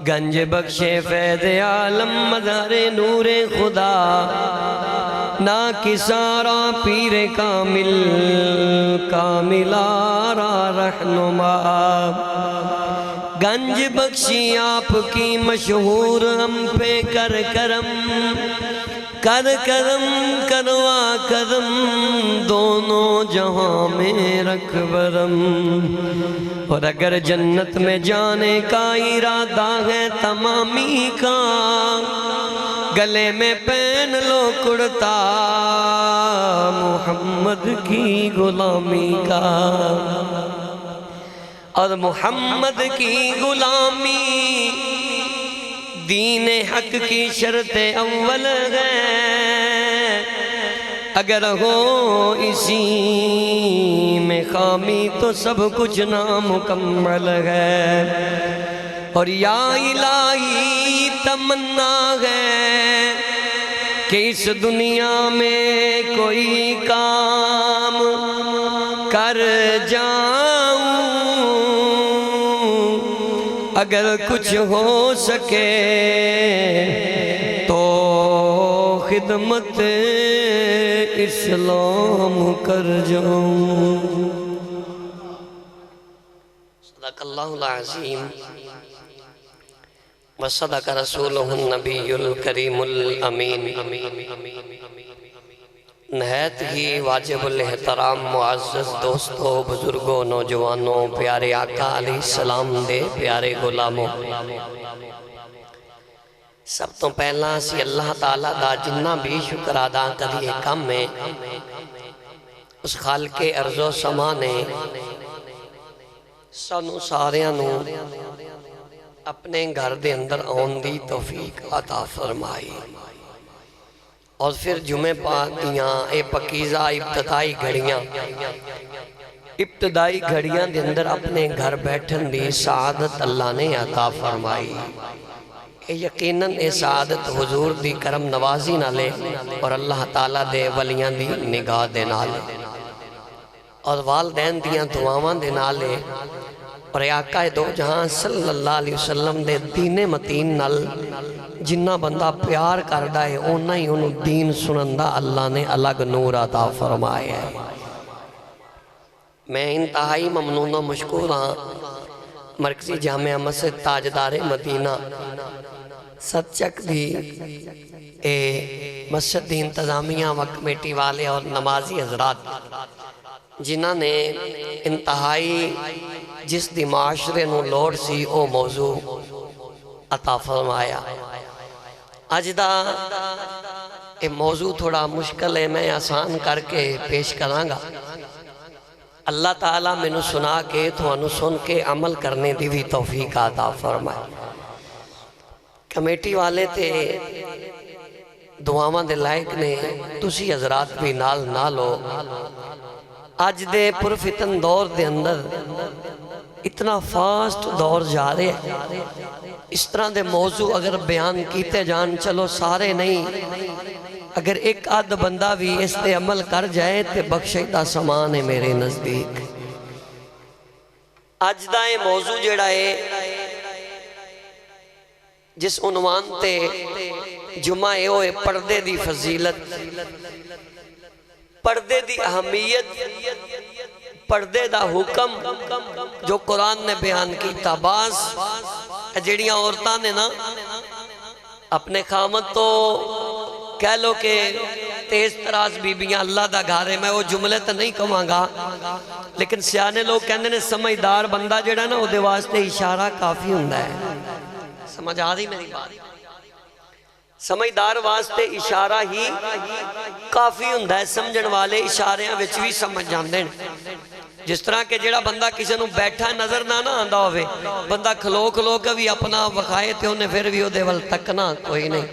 گنج بخشے فیض عالم مظہر نور خدا نا کسارا پیر کامل کاملارا رہنما گنج بخشی آپ کی مشہور ہم پہ کر کرم کر کرم کروا کرم دونوں جہاں میں رکھ برم اور اگر جنت میں جانے کا ارادہ ہے تمامی کا گلے میں پہن لو کرتا محمد کی غلامی کا اور محمد کی غلامی دین حق کی شرط اول ہے اگر ہو اسی میں خامی تو سب کچھ نامکمل ہے اور یا الہی تمنا ہے کہ اس دنیا میں کوئی کام کر جاؤں اگر کچھ ہو سکے تو خدمت اسلام کر جاؤں صدق اللہ العظیم وصدق رسولہ النبی الکریم الامین نہایت ہی واجب الاحترام معزز دوستوں بزرگوں نوجوانوں پیارے آقا علیہ السلام دے پیارے غلاموں سب تو پہلا سی اللہ تعالیٰ دا جنہ بھی شکر ادا کریے کم میں اس خالق ارض و سما نے سانو ساریاں نو اپنے گھر دے اندر آن دی توفیق عطا فرمائی اور پھر جمعہ پاک دیاں اے پکیزہ ابتدائی گھڑیاں دے اندر اپنے گھر بیٹھن دی سعادت اللہ نے عطا فرمائی اے یقیناً اے سعادت حضور دی کرم نوازی نہ لے اور اللہ تعالیٰ دے ولیاں دی نگاہ دے نہ لے اور والدین دیاں دعاواں دے نہ لے اور آقا دو جہاں صلی اللہ علیہ وسلم دے دین متین نال جنہ بندہ پیار کردہ ہے اونا ہی انہوں دین سنندہ اللہ نے الگ نور عطا فرمائے ہے میں انتہائی ممنون و مشکور ہاں مرکزی جامعہ مسجد تاجدار مدینہ ستچک دی مسجد دی انتظامیہ و کمیٹی والے اور نمازی حضرات جنہ نے انتہائی جس دی معاشرے نو لوڑ سی او موضوع عطا فرمایا آج دا موضوع تھوڑا مشکل ہے میں آسان کر کے پیش کرانگا اللہ تعالیٰ میں نو سنا کے تو انو سن کے عمل کرنے دی بھی توفیق عطا فرمایا کمیٹی والے تے دعاواں دے لائق نے تسی حضرات بھی نال نالو آج دے پرفتن دور دے اندر اتنا فاسٹ دور جا رہے ہیں اس طرح دے موضوع اگر بیان کیتے جان چلو سارے نہیں اگر ایک آدھ بندہ بھی اس تے عمل کر جائے تے بخشیدہ سامان ہے میرے نزدیک آج دا یہ موضوع جڑا ہے جس عنوان تے جمعہ ہوئے پردے دی فضیلت پردے دی اہمیت پردے دا حکم جو قرآن نے بیان کی تاباز جڑیاں عورتاں نے نا اپنے خامد تو کہہ لو کہ تیز تراز بیبیاں اللہ دا گھارے میں وہ جملے تو نہیں کہوں گا لیکن سیانے لوگ کہنے نے سمجھدار بندہ جڑا نا وہ دے واسطے اشارہ کافی ہوندہ ہے سمجھ آ رہی میری بات سمجھدار واسطے اشارہ ہی کافی ہوندہ ہے سمجھن والے اشارے وچ بھی سمجھ جاندے ہیں جس طرح کہ جڑا بندہ کسی نو بیٹھا نظر نہ آندہ ہوئے بندہ کھلو کے بھی اپنا وقائے تے انہیں پھر بھی وہ دے ول تکنا کوئی نہیں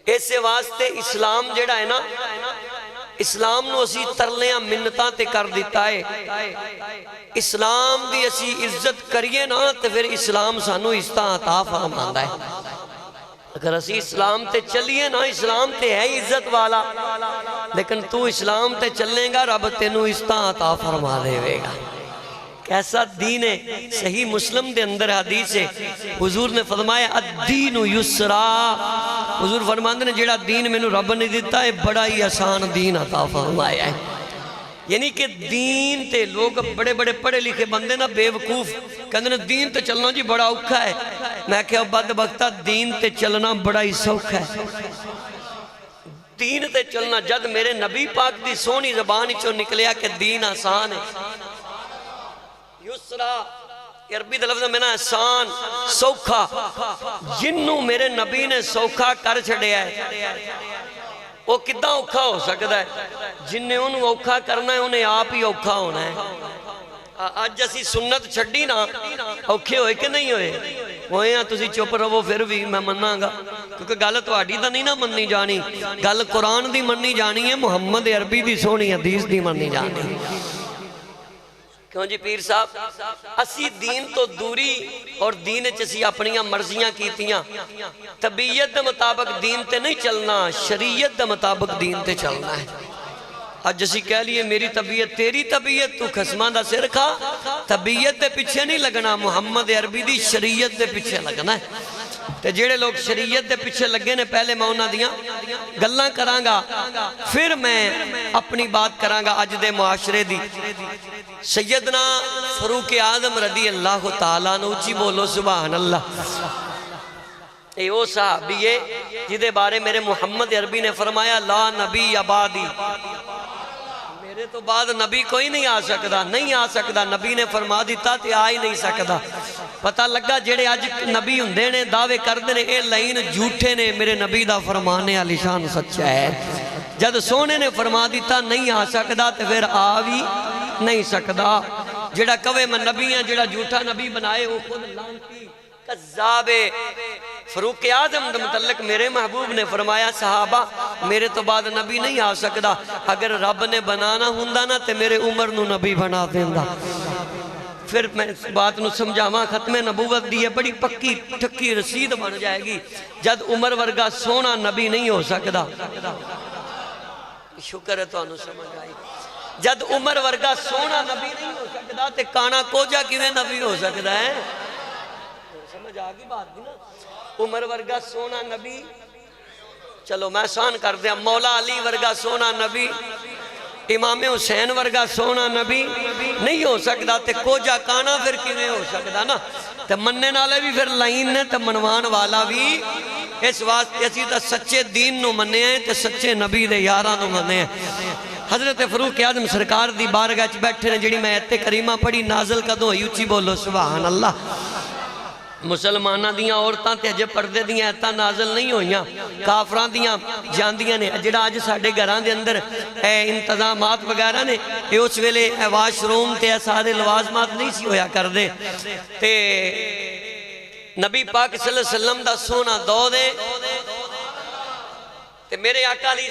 ایسے واسطے اسلام جڑا ہے نا اسلام نو اسی ترلیاں منتاں تے کر دیتا ہے اسلام دی اسی عزت کریے نا تے پھر اسلام سانو عزتاں عطا فرماندا ہے اگر اسی اسلام تے چلیے نا اسلام تے ہے عزت والا لیکن تو اسلام تے چلیں گا رب تینو عزتاں عطا فرما دے گا کیسا دین ہے؟ صحیح مسلم دے اندر حدیث ہے، حضور نے فرمایا الدین یسرا، حضور فرماندے نے جیڑا دین میں نو رب نے دیتا ہے بڑا ہی آسان دین عطا فرمایا ہے۔ یعنی کہ دین تے لوگ بڑے بڑے پڑھے لکھے بندے نا بے وقوف کہندے نے دین تے چلنا جی بڑا اوکھا ہے، میں کہا بدبختہ دین تے چلنا بڑا ہی سوکھا ہے۔ دین تے چلنا جد میرے نبی پاک دی سونی زبان چو نکلیا کہ دین آسان ہے، یسرا عربی دے لفظ میں نا آسان سوکھا، جنوں میرے نبی نے سوکھا کر چھڑیا ہے وہ کدھا اوکھا ہو سکتا ہے؟ جن نے انہوں اوکھا کرنا ہے انہیں آپ ہی اوکھا ہونا ہے۔ آج اسی سنت چھڑی نا اوکھے ہوئے کہ نہیں ہوئے؟ ہوئے ہیں تسی چپ رہو پھر بھی میں مننا گا، کیونکہ گل تہاڈی دا نہیں نا مننی جانی، گل قرآن دی مننی جانی ہے، محمد عربی دی سونی حدیث دی مننی جانی۔ کیوں جی پیر صاحب اسی دین تو دوری اور دین چسی اپنیاں مرضیاں کیتیاں، طبیعت دے مطابق دین تے نہیں چلنا، شریعت دے مطابق دین تے چلنا ہے۔ آج جسی کہہ لیے میری طبیعت تیری طبیعت، تو خسمان دا سر کھا، طبیعت دے پیچھے نہیں لگنا، محمد عربی دی شریعت دے پیچھے لگنا ہے۔ تے جیڑے لوگ شریعت دے پیچھے لگے نے پہلے میں انہاں دیاں گلاں کرانگا، پھر میں اپنی بات کرانگا اج دے معاشرے دی۔ سیدنا فاروق اعظم رضی اللہ تعالیٰ عنہ، اچھی بولو سبحان اللہ۔ اے او صحابی ہے جدے بارے میرے محمد عربی نے فرمایا لا نبی عبادی، میرے تو بعد نبی کوئی نہیں آ سکتا، نہیں آ سکتا، نبی نے فرما دیتا تے آ ہی نہیں سکتا۔ پتہ لگا جڑے آج نبی ہوندے نے دعوے کردے نے اے لائن جھوٹے نے، میرے نبی دا فرمانے علی شان سچا ہے۔ جد سونے نے فرما دیتا نہیں آ سکتا تے پھر آ بھی نہیں سکتا۔ جڑا کوے میں نبی ہیں، جڑا جھوٹا نبی بنائے وہ خود لانتی کذاب ہے۔ فاروق اعظم دے متعلق میرے محبوب نے فرمایا صحابہ میرے تو بعد نبی نہیں آ سکتا، اگر رب نے بنانا ہوندا نا تے میرے عمر نو نبی بنا دیندا۔ پھر میں اس بات نو سمجھاواں، ختم نبوت دی ہے بڑی پکی ٹھکی رسید بن جائے گی۔ جد عمر ورگا سونا نبی نہیں ہو سکتا، شکر ہے تو انہوں سمجھ آئی، جد عمر ورگا سونا نبی نہیں ہو سکتا تے کانا کوجا کیویں نبی ہو سکتا ہے؟ سمجھ آگی بات دی نا، عمر ورگا سونا نبی، چلو میں آسان کر دیا، مولا علی ورگا سونا نبی، امام حسین ورگا سونا نبی نہیں ہو سکتا تے کوجا کانا پھر کیویں ہو سکتا نا؟ تے مننے نالے بھی پھر لائن نے تے منوان والا بھی، اس واسطے اسی تا سچے دین نو مننے ہیں تے سچے نبی دے یاراں نو مننے ہیں۔ حضرت فاروق اعظم سرکار دی بارگاہ وچ بیٹھے نے، جڑی میں ایت کریمہ پڑھی نازل کدوں ہوئی، اچھی بولو سبحان اللہ۔ مسلمانہ دیاں عورتاں تے اجے پردے دیاں ایتاں نازل نہیں ہوئیاں، کافران دیاں جاندیاں نے، جڑا آج ساڑھے گھران دے اندر انتظامات وغیرہ نے، اے اس ویلے واش روم تے سارے لوازمات نہیں سی ہویا کر دے تے نبی پاک صلی اللہ علیہ وسلم دا سونا دو دے تے میرے آقا علیہ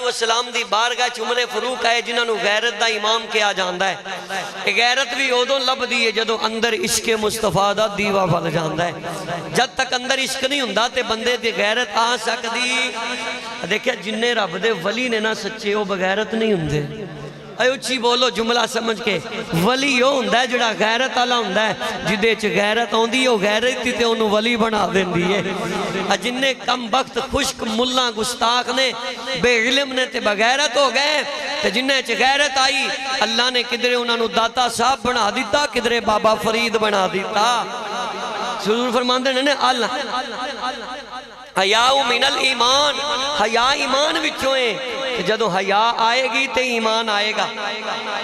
السلام دی بارگاہ عمر فاروق آئے جنہاں نو غیرت دا امام کیا جاندہ ہے۔ غیرت بھی ادوں لب دیئے جدو اندر عشق مصطفیٰ دا دیوہ پھل جاندہ ہے۔ جد تک اندر عشق نہیں ہوندہ تے بندے دی غیرت آ سکتی۔ دیکھیں جنہیں رب دے ولی نے نہ سچے ہو بغیرت نہیں ہوندے۔ اے اچھی بولو جملہ سمجھ کے، ولی ہو ہوندہ ہے جڑا غیرت آلہ ہوندہ ہے، جدے چھ غیرت ہوندی ہے وہ غیرت تے انہوں ولی بنا دیں دیئے۔ جنہیں کم وقت خشک ملہ گستاخ نے بے علم نے تے بغیرت ہو گئے، تے جنہیں چھ غیرت آئی اللہ نے کدرے انہوں داتا صاحب بنا دیتا، کدرے بابا فرید بنا دیتا۔ حضور فرماندے نے اللہ حیاء من الایمان، حیاء ایمان وچھوئیں، جدو حیاء آئے گی تے ایمان آئے گا،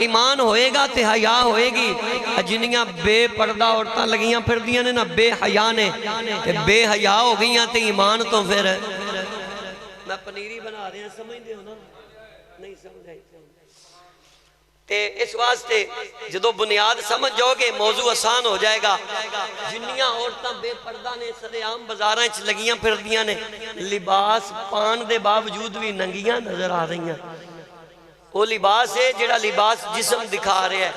ایمان ہوئے گا تے حیاء ہوئے گی۔ جنیاں بے پردہ عورتاں لگیاں پھر دیاں نے نا بے حیاء نے، تے بے حیاء ہو گئیاں تے ایمان تو پھر میں پنیری بنا رہے ہیں سمجھ دے ہو نا، نہیں سمجھ آئی تے اس واسطے جدو بنیاد سمجھ جاؤ گے موضوع آسان ہو جائے گا۔ جنیاں عورتاں بے پردہ نے سرے عام بازاراں چھ لگیاں پھر دیاں نے، لباس پان دے باوجود بھی ننگیاں نظر آ رہی ہیں۔ وہ لباس ہے جڑا لباس جسم دکھا رہے ہیں۔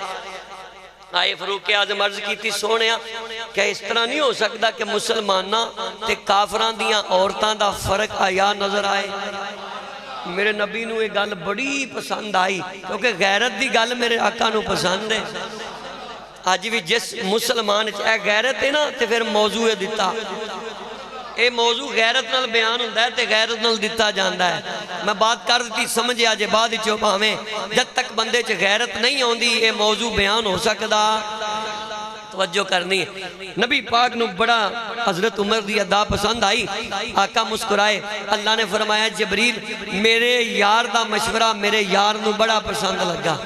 آئے فاروق اعظم عرض کی تھی سونیا کہ اس طرح نہیں ہو سکتا کہ مسلمانہ تے کافران دیاں عورتاں دا فرق آیا نظر آئے۔ میرے نبی نو ایک گل بڑی پسند آئی، کیونکہ غیرت دی گل میرے آقا نو پسند ہے۔ آج بھی جس مسلمان اے غیرت ہے نا تے پھر موضوع دیتا اے موضوع غیرت نال بیان ہوندہ ہے تے غیرت نال دیتا جاندہ ہے میں بات کر دیتی سمجھے آجے بعد چو پاہمیں جب تک بندے چے غیرت نہیں ہوندی اے موضوع بیان ہو سکدا توجہ کرنی ہے نبی پاک نو بڑا حضرت عمر دی ادا پسند آئی آقا مسکرائے اللہ نے فرمایا جبریل میرے یار دا مشورہ میرے یار نو بڑا پسند لگا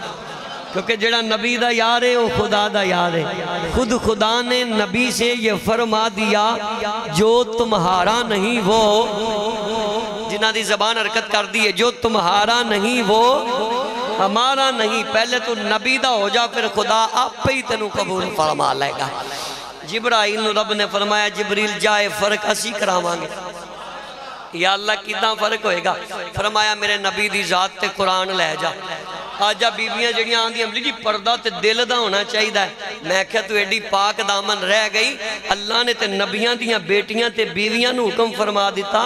کیونکہ جڑا نبی دا یار ہے وہ خدا دا یار ہے خود خدا نے نبی سے یہ فرما دیا جو تمہارا نہیں وہ جنہ دی زبان حرکت کر دی ہے جو تمہارا نہیں وہ ہمارا نہیں پہلے تو نبی دا ہو جا پھر خدا آپ پہ ہی تنو قبول فرما لے گا جبرائیل نو رب نے فرمایا جبریل جائے فرق اسی کراوانگے یا اللہ کتنا فرق ہوئے گا فرمایا میرے نبی دی ذات تے قرآن لے جا آجا بیویاں جڑیاں آن دی عملی جی پردہ تے دل دا ہونا چاہی دا ہے میں کہا تو ایڈی پاک دامن رہ گئی اللہ نے تے نبیاں دیاں بیٹیاں تے بیویاں نو حکم فرما دیتا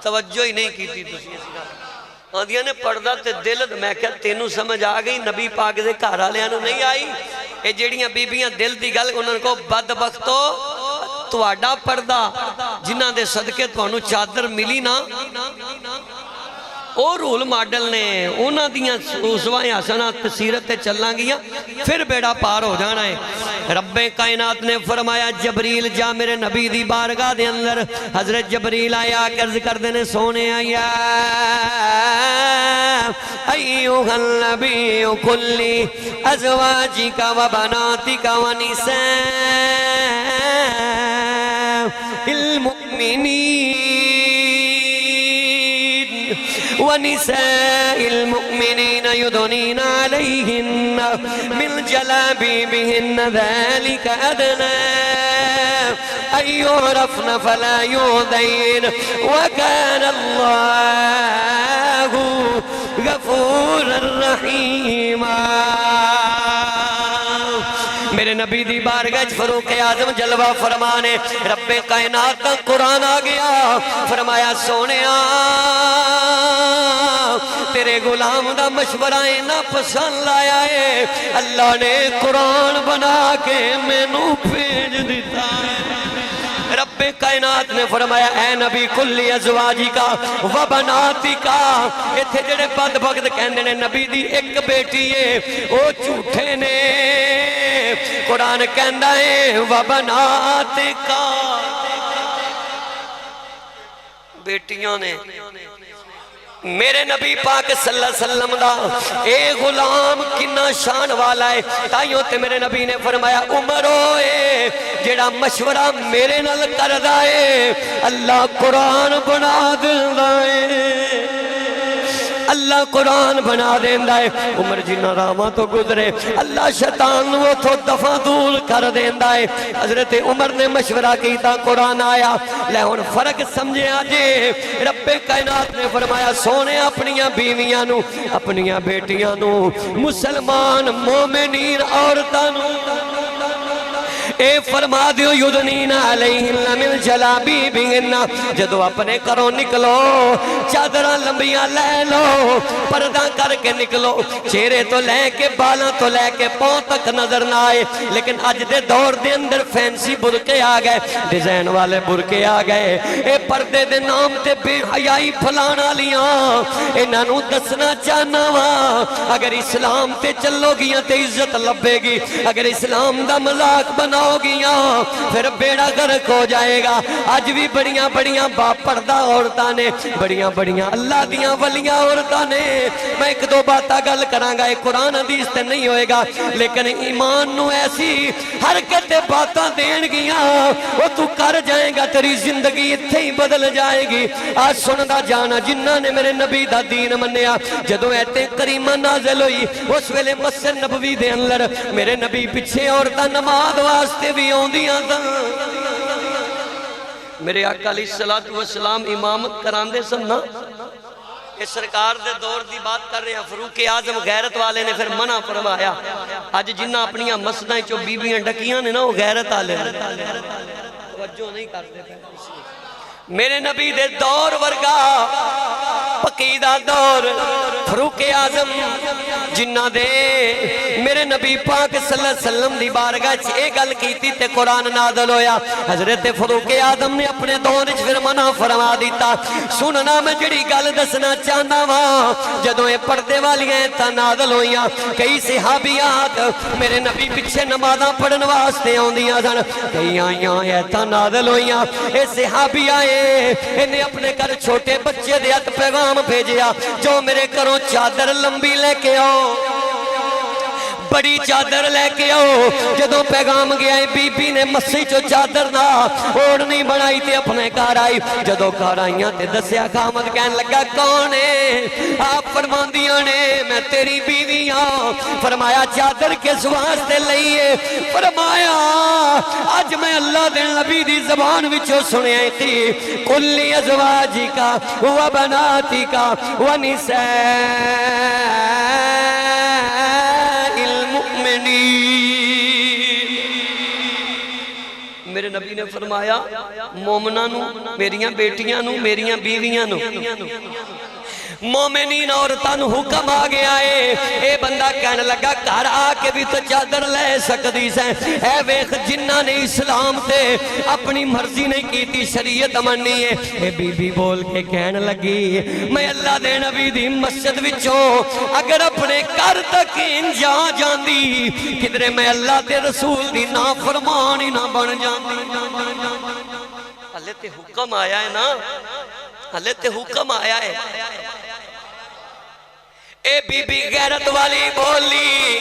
توجہ ہی نہیں کی تھی تسی آندیاں نے پردہ تے دل میں کہا تینوں سمجھ آگئی نبی پاک دے کارا لیانو نہیں آئی اے جڑیاں بیویاں دل دی گل انہوں کو بدبختو تواڈا پردہ جنہ دے صدقے تو انہوں چادر ملی نا اور رول ماڈل نے اونا دیاں اسوائیں حسنات سیرت تے چلنا گیا پھر بیڑا پار ہو جانا ہے رب کائنات نے فرمایا جبریل جا میرے نبی دی بارگاہ دے اندر حضرت جبریل آیا کرز کر دینے سونے آیا ایوہ النبی کلی ازواجی کا و بناتی کا و نساء المؤمنین ونساء المؤمنين يدنين عليهن من جلابيبهن ذلك أدنى أن يعرفن فلا يؤذين وكان الله غفورا رحيما میرے نبی دی بارگاہ فاروق اعظم جلوہ فرمانے رب کائنات کا قرآن آ گیا فرمایا سونیا تیرے غلام دا مشورہ نہ پسند آیا ہے اللہ نے قرآن بنا کے میں نو بھیج دیتا ہے رب کائنات نے فرمایا اے نبی کلی ازواجی کا و بناتی کا ایتھے جڑے بدبخت کہندے نے نبی دی ایک بیٹی ہے او جھوٹے نے قرآن کہندا ہے و بناتی کا بیٹیاں نے میرے نبی پاک صلی اللہ علیہ وسلم دا اے غلام کنا شان والا ہے تائیوں تے میرے نبی نے فرمایا عمرو اے جڑا مشورہ میرے نال کردا ہے اللہ قرآن بنا دیندا ہے اللہ قرآن بنا دیندہ ہے عمر جنہ راما تو گزرے اللہ شیطان وہ تو دفع دور کر دیندہ ہے حضرت عمر نے مشورہ کیتا قرآن آیا لیکن فرق سمجھے آجے رب کائنات نے فرمایا سونے اپنیاں بیویاں نو اپنیاں بیٹیاں نو مسلمان مومنین عورتانو اے فرما دیو یدنین علیہن من جلابیبہن جدو اپنے کرو نکلو چادرہ لمبیاں لے لو پردہ کر کے نکلو چہرے تو لے کے بالاں تو لے کے پاؤں تک نظر نہ آئے لیکن اج دے دور دے اندر فینسی برکے آ گئے ڈیزائن والے برکے آ گئے اے پردے دے نام تے بے حیائی پھلانا لیاں انہاں نو دسنا چاہنا وا اگر اسلام تے چلو گیاں تے عزت لبے گی اگر اسلام دا مذاق بناؤ گیا پھر بیڑا گرک ہو جائے گا آج بھی بڑیاں بڑیاں با پردہ عورتاں نے بڑیاں بڑیاں اللہ دیاں ولیاں عورتاں نے میں ایک دو باتاں گل کرانگا ایک قرآن حدیث تے نہیں ہوئے گا لیکن ایمان نو ایسی حرکت باتاں دین گیا وہ تو کر جائے گا تیری زندگی اتھے ہی بدل جائے گی آج سندہ جانا جنہ نے میرے نبی دا دین منیا جدو ایتے کریمہ نازل ہوئی اس ویلے مسجد نبوی دے اندر میرے نبی پچھے عورتاں نماز واسطے بھی ہوندیاں تھا میرے آقا علیہ السلام امامت کراندے سننا اس سرکار دے دور دی بات کر رہے ہیں فاروق اعظم غیرت والے نے پھر منع فرمایا آج جنہ اپنیاں مسجدیں چو بیویاں ڈکیاں نے نا وہ غیرت والے توجہ نہیں کرتے میرے نبی دے دور ورگا پقیدہ دور فاروق اعظم جنہ دے میرے نبی پاک صلی اللہ علیہ وسلم دی بارگاہ چ اے گل کیتی تے قرآن نازل ہویا. حضرت فاروق اعظم نے اپنے دور وچ پھر منع فرما دیتا. سننا میں جڑی گل دسنا چاہنا وا جدوں اے پردے والیاں ایتاں نازل ہوئیاں کئی صحابیات میرے نبی پیچھے نمازاں پڑھن واسطے آوندیاں سن. کئی آئیاں ایتاں نازل ہوئیاں اے صحابیاں انہیں اپنے گھر چھوٹے بچے دے ہاتھ پیغام بھیجیا جو میرے گھروں چادر لمبی لے کے آؤ بڑی چادر لے کے آؤ. جدوں پیغام گیا ہے بی بی نے مسیح چو چادر نہ اوڑھنی بنائی تے اپنے گھر آئی. جدوں گھر آئیاں تے دسیا خامد کہن لگا کون ہے؟ آپ فرماندیاں نے میں تیری بیوی ہاں. فرمایا چادر کس واسطے لئیے؟ فرمایا آج میں اللہ دے نبی دی زبان وچوں سنیا تھی کلی ازواجی کا و بناتی کا و نساء میرے نبی نے فرمایا مومنہ نو میریاں بیٹیاں نو میریاں بیویاں نو مومنین عورتان حکم آ گیا ہے. اے بندہ کہنے لگا گھر آ کے بھی تو چادر لے سکتی سے. اے ویخ جنہ نے اسلام تے اپنی مرضی نہیں کی تھی شریعت مننی ہے. اے بی بی بول کے کہنے لگی میں اللہ دے نبی دی مسجد وچوں اگر اپنے گھر تک جا جاندی کدھرے میں اللہ دے رسول دی نافرمان ہی نہ بن جاندی. اللہ تے حکم آیا ہے نا اللہ تے حکم آیا ہے. اے بی بی غیرت والی بولی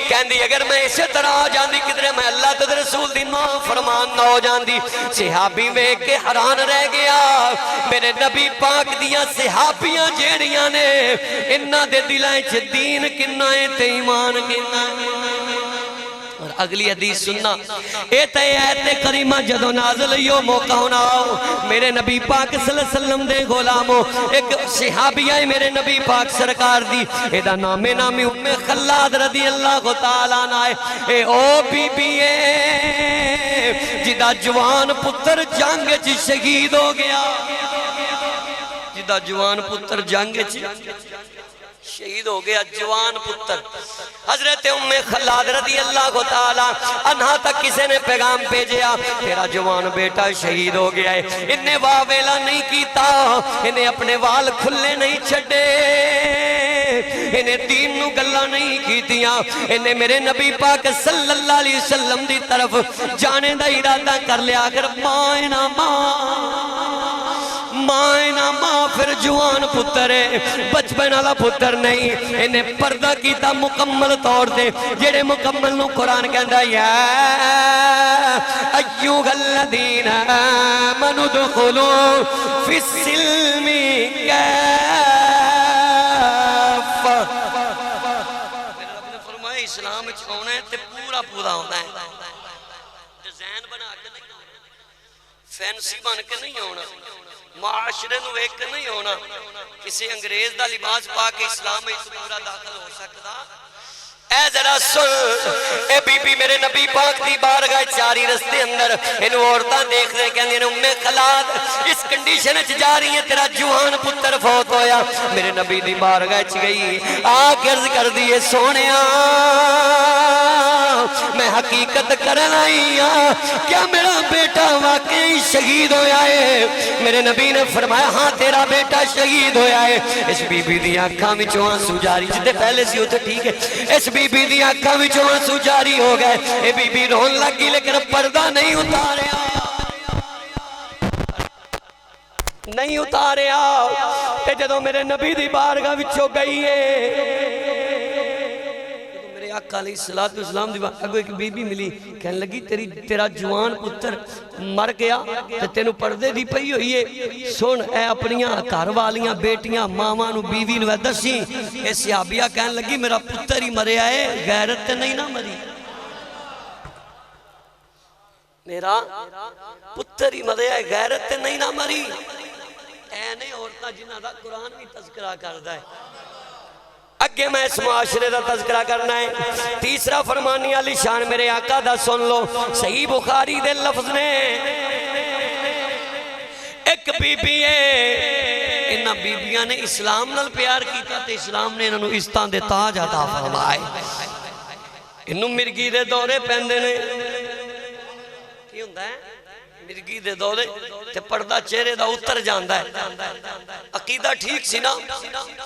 کہندی اگر میں اسی طرح آ جاندی کدھرے میں اللہ تے رسول دی نافرمان نہ ہو جاندی. صحابی ویکھ کے حیران رہ گیا. میرے نبی پاک دیاں صحابیاں جیڑیاں نے انہاں دے دلاں وچ دین کنا ہے تے ایمان کنا ہے. اور اگلی حدیث سننا اے تے ایت کریمہ جدو نازل یو موقع ہونا میرے نبی پاک صلی اللہ علیہ وسلم دے غلاموں ایک صحابیہ ہے میرے نبی پاک سرکار دی اے دا نامی ام خلاد رضی اللہ تعالیٰ نائے. اے او بی بی اے جدہ جوان پتر جنگ چی شہید ہو گیا جدہ جوان پتر جنگ چی شہید ہو گیا جوان پتر. حضرت ام خلاد رضی اللہ تعالیٰ عنہ تک کسی نے پیغام بھیجیا تیرا جوان بیٹا شہید ہو گیا ہے. انہیں واویلا نہیں کیتا انہیں اپنے وال کھلے نہیں چھڑے انہیں دین نو گلہ نہیں کیتیاں انہیں میرے نبی پاک صلی اللہ علیہ وسلم دی طرف جانے دا ارادہ کر لیا اگر مائنہ ماں پھر جوان پتر ہے بچپن والا پتر نہیں انہیں پردہ کیتا مکمل طور دے جڑے مکمل نو قرآن کہندا یا ایوہ الذین آمنوا ادخلوا فی السلم کافہ. میرے رب نے فرمایا اسلام وچ آنا ہے تے پورا پورا ہونا ہے. ڈیزائن بنا کے نہیں فینسی بن کے نہیں ہونا معاشرے نو ایک نہیں ہونا کسی انگریز دا لباس پا کے اسلام میں پورا داخل ہو سکتا. اے ذرا سن اے بی بی میرے نبی پاک دی بارگاہ چاری رستے اندر انہوں عورتاں دیکھ رہے کہنے ام خلاد اس کنڈیشن اچھ جا رہی ہیں تیرا جوان پتر فوت ہویا. میرے نبی دی بارگاہ چ گئی آکے عرض کر دیئے سونیاں میں حقیقت کرنا ہی ہاں کیا میرا بیٹا واقعی شہید ہویا ہے؟ میرے نبی نے فرمایا ہاں تیرا بیٹا شہید ہویا ہے. اس بی بی دی آنکھاں میں جو آنسو جاری جتے پہلے سی ہوتے ٹھیک ہے اس بی بی دی آنکھاں میں جو آنسو جاری ہو گئے اے بی بی رون لگی لیکن پردہ نہیں اتاریا تے جدو میرے نبی دی بارگاہ وچوں گئی ہے آقا علیہ السلام دی اگو ایک بی بی ملی کہنے لگی تیرا جوان پتر مر گیا تے تینو پردے دی پئی ہوئی ہے سن اے اپنیاں گھر والیاں بیٹیاں ماما نو بیوی نو دسی اے صحابیہ کہنے لگی میرا پتر ہی مریا ہے غیرت تے نہیں نہ مری میرا پتر ہی مریا ہے غیرت تے نہیں نہ مری. اے نہیں عورتاں جنہ دا قرآن بھی تذکرہ کردا ہے. اگے میں اس معاشرے دا تذکرہ کرنا ہے. تیسرا فرمانی علی شان میرے آقا دا سن لو صحیح بخاری دے لفظ نے ایک بی بی ہے انہاں بیبیاں نے اسلام نال پیار کیتا تے اسلام نے انہوں استان دے تاج عطا فرمائے. انہوں مرگی دے دورے پہندے نے کی ہوندہ ہے مرگی دے دورے تے پردہ چہرے دا اتر جاندہ ہے عقیدہ ٹھیک سی نا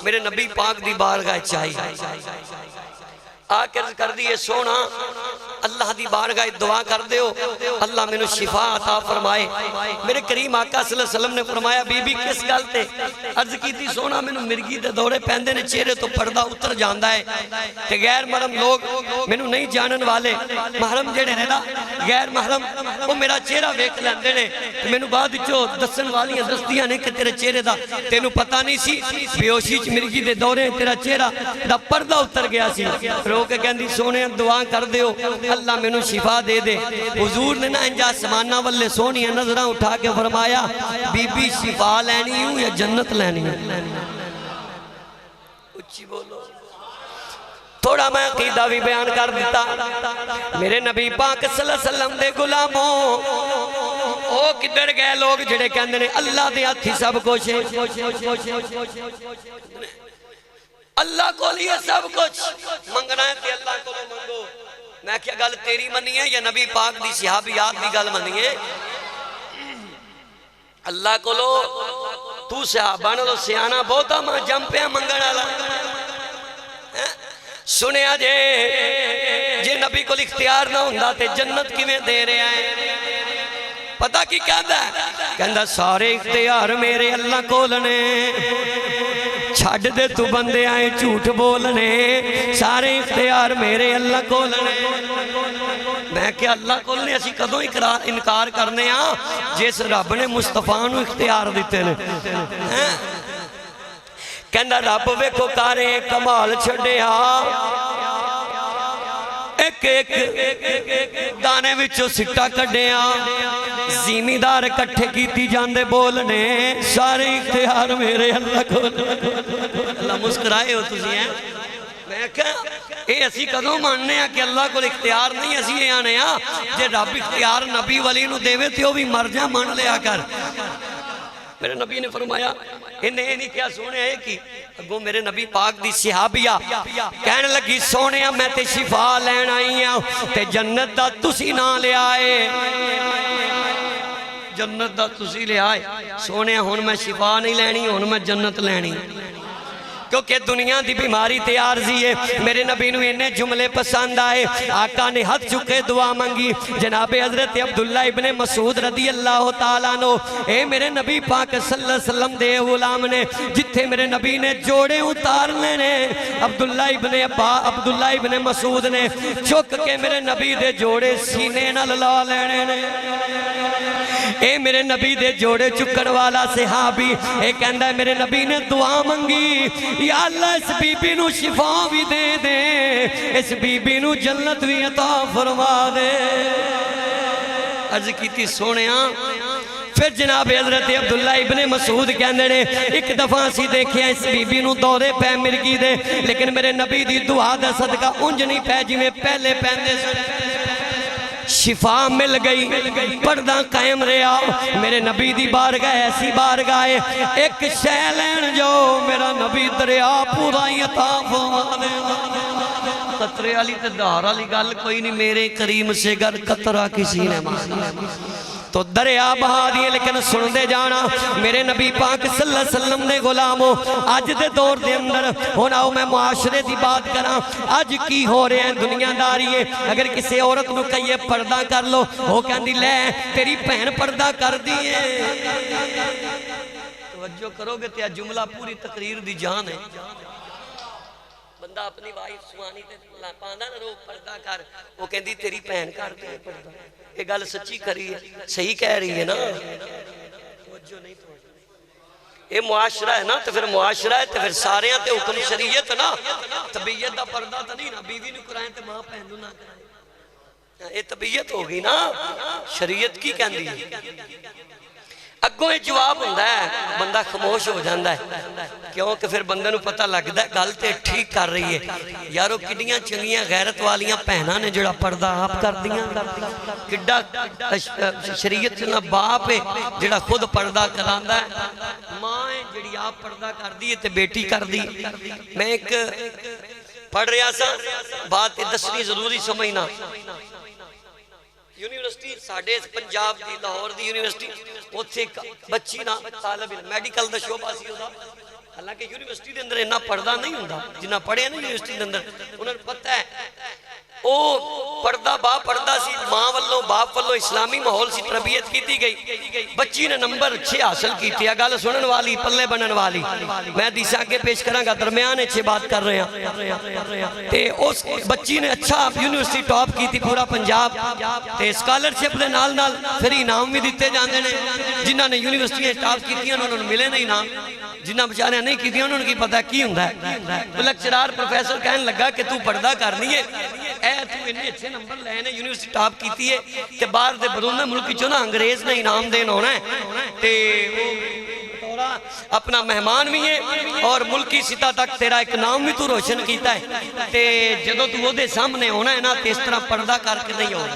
میرے نبی پاک دی بارگاہ چاہیے آکر کر دیئے سونا اللہ دی بارگاہ دعا کر دیو اللہ میں نے شفا عطا فرمائے میرے کریم آقا صلی اللہ علیہ وسلم نے فرمایا بی بی کس گلتے عرض کی تھی سونا میں نے مرگی دے دورے پہندے نے چہرے تو پردہ اتر جاندہ ہے کہ غیر محرم لوگ میں نے نہیں جانن والے محرم جڑے رہنا غیر محرم وہ میرا چہرہ ویک لیندے نے میں نے بعد جو دسن والیاں دستیاں نے کہ تیرے چہرے دا تینو پتہ نہیں سی بیوشی چ مرگی دے دورے تیرا چہرہ دا پردہ اتر گیا سی رو کے کہندی سونے دعا کر دیو اللہ میں نے شفا دے دے حضور نے نا انجا سمانہ واللے سونی نظرہ اٹھا کے فرمایا بی بی شفا لینی ہوں یا جنت لینی ہوں اچھی بولو تھوڑا میں عقیدہ بھی بیان کر دیتا میرے نبی پاک صلی اللہ علیہ وسلم دے غلاموں او کدھر گئے لوگ جڑے کہندے نے اللہ دے ہاتھی سب کچھ اللہ کو لیے سب کچھ منگنا ہے تے اللہ کو لو منگو میں کیا گل تیری منی ہے یا نبی پاک دی صحابیات دی گل منی ہے اللہ کو لو تو صحابہ نہ لو سیانا بہتا ماں جمپے منگنا لگا سنیا جے نبی کو اختیار نہ ہوندہ تے جنت کی میں دے رہے ہیں پتہ کی کہندہ ہے کہندہ سارے اختیار میرے اللہ کو لنے چھڑ دے تو بندے آئے جھوٹ بولنے سارے اختیار میرے اللہ کو لنے میں کہ اللہ کو لنے اسی کدوں انکار کرنے ہاں جس رب نے مصطفیٰ نو اختیار دیتے نے کہندہ رب وے کو کارے کمال چھڑے ایک ایک دانے وچو سٹا کڑیا زمیندار کٹھے کیتی جاندے بولنے سارے اختیار میرے اللہ کو اللہ مسکرائے ہو تجھے ہیں میں کہا اے اسی کدوں ماننے ہیں کہ اللہ کو اختیار نہیں اسی یہ آنے ہیں جے رب اختیار نبی ولی نو دیوے تھے وہ بھی مر جا مان لیا کر میرے نبی نے فرمایا انہیں نہیں کیا سونے ہے کہ اگو میرے نبی پاک دی صحابیہ کہنے لگی سونے میں تے شفا لین آئی ہیں تے جنت دا تسی نہ لے آئے جنت دا تسی لے آئے سونے ہون میں شفا نہیں لینی ہون میں جنت لینی کیونکہ دنیا دی بیماری تے عارضی ہے میرے نبی نو انہیں جملے پسند آئے آقا نے ہاتھ چکے دعا منگی جناب حضرت عبداللہ ابن مسعود رضی اللہ تعالیٰ نو اے میرے نبی پاک صلی اللہ علیہ وسلم دے غلام نے جتھے میرے نبی نے جوڑے اتار لینے عبداللہ ابن مسعود نے چک کے میرے نبی دے جوڑے سینے نہ للا لینے نے اے میرے نبی دے جوڑے چکر والا صحابی اے کہندہ ہے میرے نبی نے دعا منگی یا اللہ اس بی بی نو شفا بھی دے دے اس بی بی نو جنت بھی عطا فرما دے عرض کی تھی سونیاں پھر جناب حضرت عبداللہ ابن مسعود کہندے نے ایک دفعہ سی دیکھیا اس بی بی نو دورے پہ مرگی دے لیکن میرے نبی دی دعا دا صدقہ انج نہیں پہ جی میں پہلے پہندے سے شفا مل گئی پردہ قائم رہا میرے نبی دی بارگاہ ایسی بارگاہ ایک شیلین جو میرا نبی دریا پورا عطا فرما دے قطرے علی تے دہار علی گل کوئی نہیں میرے کریم سے گر قطرہ کسی نے مانا تو دریا بہا دیئے لیکن سن دے جانا میرے نبی پاک صلی اللہ علیہ وسلم نے غلاموں آج دے دور دے اندر ہوناؤ میں معاشرے دی بات کرا آج کی ہو رہے ہیں دنیا داری ہے اگر کسی عورت نو کہیے پردہ کر لو وہ کہندی لے تیری پہن پردہ کر دیئے توجہ کرو گے تیا جملہ پوری تقریر دی جان ہے بندہ اپنی وائف سوانی تے پاندہ نہ رو پردہ کر وہ کہندی تیری پہن کر دیئے پردہ یہ گل سچی کری ہے صحیح کہہ رہی ہے نا توجہ نہیں تو یہ معاشرہ ہے نا تو پھر معاشرہ ہے تو پھر سارے ہیں تے حکم شریعت نا طبیعت دا پردہ تا نہیں نا بیوی نے کرائیں تے ماں پہنو نہ کرائیں یہ طبیعت ہوگی نا شریعت کی کہندی ہے اگوں یہ جواب ہوندہ ہے بندہ خاموش ہو جاندہ ہے کیونکہ پھر بندے نو پتہ لگتا ہے گل تے ٹھیک کر رہی ہے یارو کڈیاں چنگیاں غیرت والیاں پہنا نے جڑا پردہ آپ کر دیاں کڈا شریعت نہ باپ ہے جڑا خود پردہ کراندہ ہے ماں ہے جڑی آپ پردہ کر دی تے بیٹی کر دی میں ایک پڑھ رہا سا بات دسنی ضروری سمجھنا یونیورسٹی ساڑھے پنجاب دی لاہور دی یونیورسٹی اتھے بچی نا طالب علم میڈیکل دا شعبہ سی ہوتا حالانکہ یونیورسٹی دے اندر اتنا پڑھدا نہیں ہوتا جنہ پڑھے نا یونیورسٹی دے اندر انہوں نے پتہ ہے او پردہ با پردہ سی ماں والوں باپ والوں اسلامی ماحول سی تربیت کیتی گئی بچی نے نمبر 6 حاصل کیتی ہے گل سنن والی پلے بنن والی میں دیسا آگے پیش کراں گا درمیان 6 بات کر رہے ہیں تے اس بچی نے اچھا یونیورسٹی ٹاپ کیتی پورا پنجاب تے اسکالرشپ دے نال نال پھر انعام بھی دیتے جاندے نے جنہاں نے یونیورسٹی ٹاپ کیتی انہوں نے ملے نہیں انعام جنہ بچارے نہیں کی انہوں نے کی پتہ کی ہوندہ ہے لیکچرار پروفیسر کہنے لگا کہ تو پردہ کرنی ہے اے تو انہیں اچھے نمبر لے نے یونیورسٹی ٹاپ کیتی ہے کہ باہر دے بدون ملکی چونا انگریز نے انعام دین ہونا ہے تے وہ اپنا مہمان بھی ہے اور ملکی سطح تک تیرا ایک نام بھی تو روشن کیتا ہے تے جدو تو وہ دے سامنے ہونا ہے نا تے اس طرح پردہ کر کے نہیں ہونا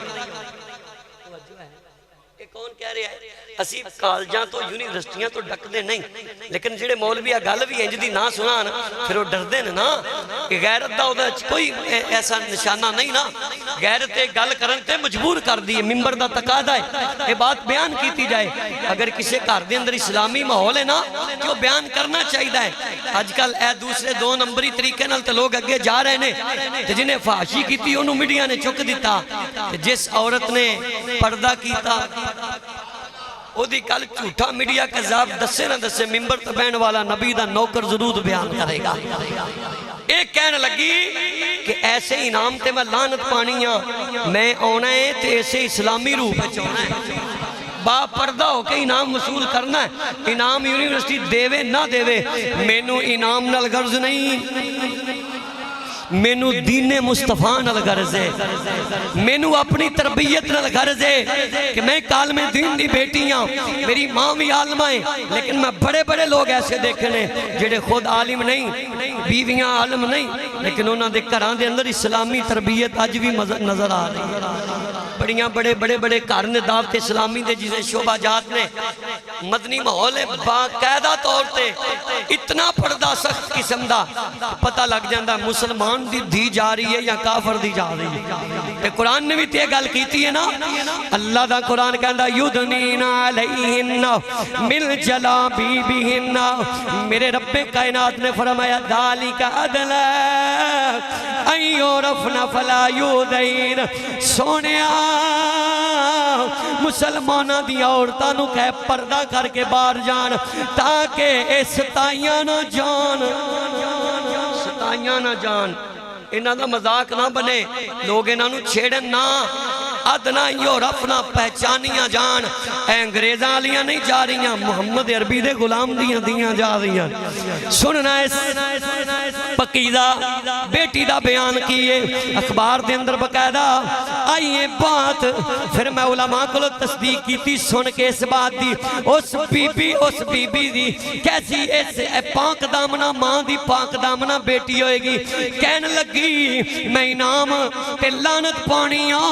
کون کہہ رہے ہیں اسی کالجاں تو یونیورسٹیاں تو ڈک دے نہیں لیکن جڑے مولوی گل بھی انج دی نہ سنان پھر وہ ڈر دے نا کہ غیرت دا اودا کوئی ایسا نشانہ نہیں نا غیرت گل کرن تے مجبور کر دی منبر دا تقاضا ہے یہ بات بیان کیتی جائے اگر کسی گھر دے اندر اسلامی ماحول ہے نا تو بیان کرنا چاہیے ہے آج کل اے دوسرے 2 نمبری طریقے نال تے لوگ اگے جا رہے نے تے جنہیں فحاشی کیتی انہوں میڈیا نے چک دیتا جس عورت نے پردہ کیتا وہ دی کل جھوٹا میڈیا قذاب دسے نہ دسے ممبر تبین والا نبی دا نوکر ضرور بیان کرے گا ایک کہنے لگی کہ ایسے انعام تے میں لعنت پانیاں میں آنا ہے تے ایسے اسلامی روح پہ چونا ہے با پردہ ہو کے انعام وصول کرنا ہے انعام یونیورسٹی دیوے نہ دیوے مینو انعام نال غرض نہیں مینو دین مصطفیٰ نال غرض ہے مینو اپنی تربیت نال غرض ہے کہ میں کالم دین دی بیٹی ہاں میری ماں بھی عالمہ ہے لیکن میں بڑے بڑے لوگ ایسے دیکھنے جڑے خود عالم نہیں بیویاں عالم نہیں لیکن انہاں دے گھراں دے اندر اسلامی تربیت اج بھی نظر آ رہی بڑیاں بڑے بڑے بڑے کارن دعوت اسلامی دے جسے شعبہ جات نے مدنی ماحول باقاعدہ طور تے اتنا پردہ سخت قسم دا پتہ لگ جاندہ مسلمان دی جا رہی ہے یا کافر دی جا رہی ہے قرآن نے بھی تے گل کیتی ہے نا اللہ دا قرآن کہندہ یدنین علیہن من جلابیبہن میرے رب کائنات نے فرمایا ذالک ادنی ان یعرفن فلا یؤذین سونیا مسلمانہ دی عورتاں نو کہے پردہ کر کے باہر جان تاکہ اے ستائیاں نہ جان ستائیاں نہ جان انہاں دا مذاق نہ بنے لوگ انہاں نو چھیڑن نہ ادنا یورفنا پہچانیاں جان اے انگریزاں آلیاں نہیں جا رہی ہیں محمد عربی دے غلام دیاں جا رہی ہیں سننا اس پقیدہ بیٹی دا بیان کیے اخبار دے اندر بقیدہ آئیے بات پھر میں علماء کو تصدیق کی تھی سن کے اس بات دی اس بی بی دی کیسی اس پاک دامنہ ماں دی پاک دامنہ بیٹی ہوئے گی کہنے لگی میں انعام تے لعنت پانیاں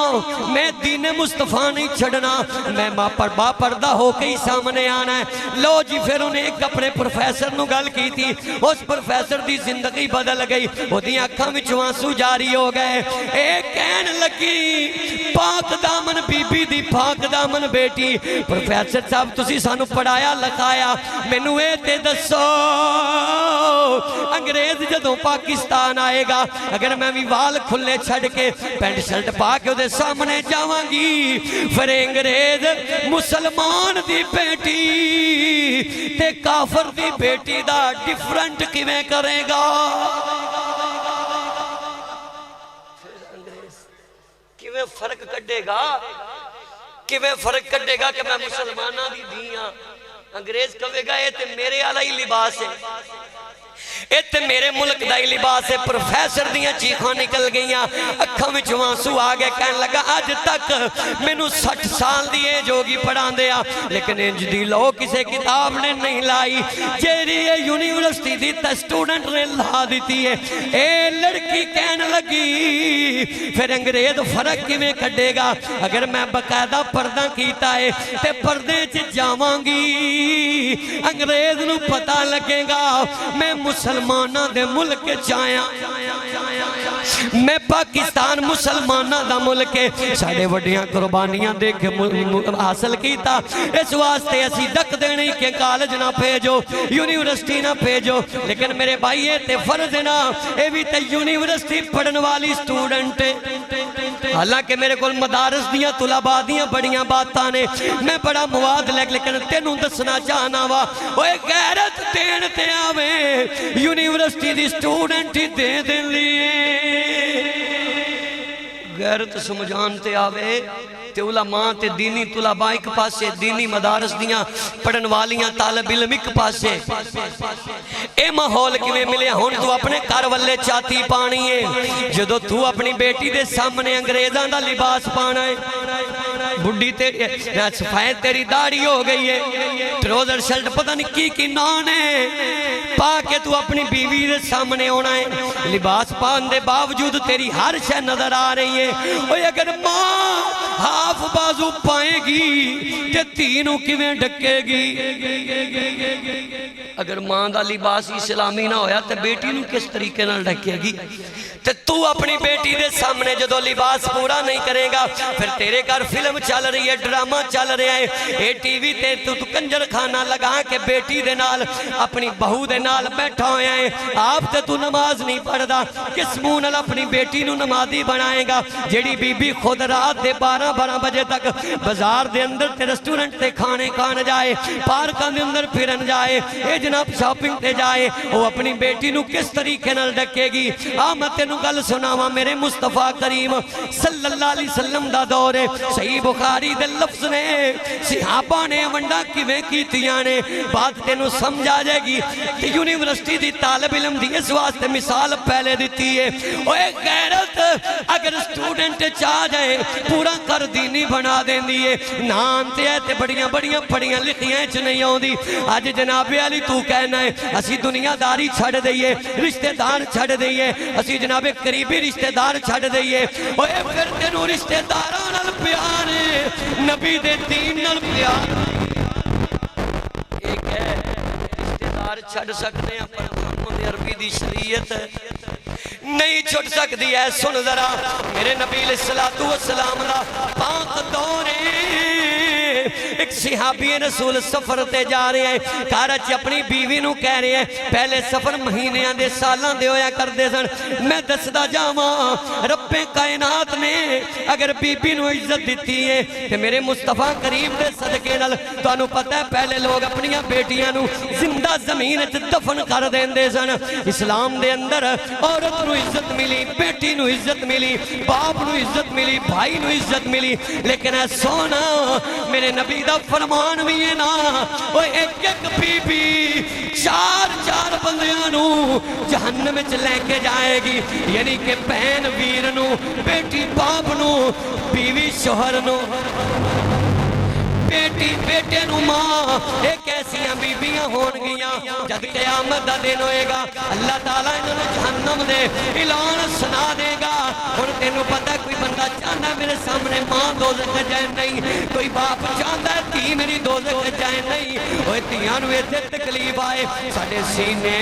میں دین مصطفیٰ نہیں چھڑنا میں ماں پر با پردہ ہو کے ہی سامنے آنا ہے لو جی پھر انہیں ایک اپنے پروفیسر نو گل کی تھی اس پروفیسر دی زندگی بدل گئی وہ دی آنکھاں میں چوانسو جاری ہو گئے ایک کہنے لگی پاک دامن بی بی دی پاک دامن بیٹی پروفیسر صاحب تسی سانو پڑھایا لکھایا میں نوے تے دسو انگریز جدوں پاکستان آئے گا اگر میں بھی وال کھلے چھڑ کے پینٹ شرٹ پا کے دے سامنے جاواں گی پھر انگریز مسلمان دی بیٹی تے کافر دی بیٹی دا ڈیفرنٹ کیویں کرے گا کیویں فرق کڈے گا کیویں فرق کڈے گا کہ میں مسلمانہ دی دیاں انگریز کہے گا اے تے میرے علیہ لباس ہے تے میرے ملک دائی لباس ہے پروفیسر دیاں چیخاں نکل گئیاں اکھاں میں آنسو آگے کہنے لگا آج تک میں نو 60 سال دیے جوگی پڑھان دیا لیکن انج دی لو کسے کتاب نے نہیں لائی جیری یونیورسٹی دی تا سٹوڈنٹ نے لا دیتی ہے اے لڑکی کہنے لگی پھر انگریز فرق کی میں کٹے گا اگر میں باقاعدہ پردہ کیتا ہے تے پردے چ جاواں گی انگریز نو پتہ لگے گا میں مسلمانہ دے ملک چایا میں پاکستان مسلمانہ دا ملک ساڑے وڈیاں قربانیاں دیکھ حاصل کیتا اس واسطے اسی ڈک دینے کہ کالج نہ بھیجو یونیورسٹی نہ بھیجو لیکن میرے بھائی یہ تے فرض نہ اے بھی تے یونیورسٹی پڑھن والی سٹوڈنٹ حالانکہ میرے کول مدارس دیاں طلباء دیاں بڑیاں باتاں نے میں بڑا مواد لیکن تینوں دسنا چاہنا وا اوے غیرت دین تے آوے یونیورسٹی دی سٹوڈنٹ ہی دے دین لیے غیرت سمجھان تے آوے تے علماء تے دینی طلباء ایک پاسے دینی مدارس دیاں پڑھن والیاں طالب علم ایک پاسے اے ماحول کیویں ملیا ہن تو اپنے گھر والے چاتی پانی ہے جدو تو اپنی بیٹی دے سامنے انگریزاں دا لباس پانا ہے بڑھی تیری سفید تیری داڑھی ہو گئی ہے ٹروزر شرٹ پتہ نہیں کی نان ہے پا کے تو اپنی بیوی دے سامنے ہونا ہے لباس پان دے باوجود تیری ہر شے نظر آ رہی ہے اور اگر ماں ہاف بازو پائے گی تے تینوں کیویں ڈکے گی اگر ماں دا لباس اسلامی نہ ہویا تے بیٹی نو کس طریقے نہ ڈکے گی تے تو اپنی بیٹی دے سامنے جدو لباس پورا نہیں کرے گا پھر تیرے گھر فلم چل رہی ہے ڈرامہ چل رہا ہے اے ٹی وی تے تو کنجر کھانا لگا کے بیٹی دے نال اپنی بہو دے نال بیٹھا ہویا ہے آپ تے تو نماز نہیں پڑھ دا کس منہ نال اپنی بیٹی نو نمازی بنائے گا جیڑی بی بی خود رات دے 12 بجے تک بازار دے اندر تے ریسٹورنٹ تے کھانے کھان جائے پارکاں دے اندر پھرن جائے اے جناب شاپنگ تے جائے وہ اپنی بیٹی نو کس طریقے نال ڈکے گی آمد تینو گل سناوا میرے مصطفیٰ کریم صلی اللہ علیہ وسلم دا دور ہے صحیح بخاری دے لفظ نے صحابہ نے ونڈا کیویں کیتیاں نے بات تینو سمجھا جائے گی کہ یونیورسٹی دی طالب علم دی اس واسطے مثال پہلے دیتی ہے اوے غیرت اگر سٹوڈنٹ چاہ جائے پورا کر دینی بنا دین دیئے نام تے ہے تے بڑیاں پڑھیاں لکھیاں چھ نہیں ہوں دی آج جناب علی تو کہنا ہے اسی دنیا داری چھڑ دئیے رشتہ دار چھڑ دئیے اسی جناب قریبی رشتہ دار چھڑ دئیے اوے پھر تینوں رشتہ داران نال پیار نبی دے دین نال پیار ایک ہے رشتہ دار چھڑ سکتے ہیں پر محمد عربی دی شریعت نہیں چھوٹ سکتی ہے سن ذرا میرے نبی علیہ السلام دا پاک دورے ایک صحابی رسول سفر تے جا رہے ہیں کارچ اپنی بیوی نو کہہ رہے ہیں پہلے سفر مہینے آندے سالاں دے ہویا کر دے سن میں دسدا جاواں رب کائنات نے اگر بیوی نو عزت دیتی ہے کہ میرے مصطفیٰ کریم دے صدقے نال تانوں پتہ ہے پہلے لوگ اپنی بیٹیاں نو زندہ زمین وچ دفن کر دیندے سن اسلام دے اندر عورت نو عزت ملی بیٹی نو عزت ملی باپ نو عزت ملی بھائی نو عزت ملی لیکن اے سونا میرے نبی دا فرمان بھی ہے نا وہ ایک بی بی چار بندیاں نو جہنم وچ لے کے جائے گی یعنی کہ بہن ویر نو بیٹی باپ نو بیوی شوہر نو بیٹی بیٹے نو ماں ایک ایسیاں بیبیاں ہون گیاں جد قیامت دا دن ہوئے گا اللہ تعالیٰ انہوں جہنم دے اعلان سنا دے گا اور تینوں پتہ ہے کوئی بندہ چاہتا ہے میرے سامنے ماں دوزخ جائے نہیں کوئی باپ چاہتا ہے تھی میری دوزخ جائے نہیں اوہ تیاں نو ایسے تکلیف آئے ساڑھے سینے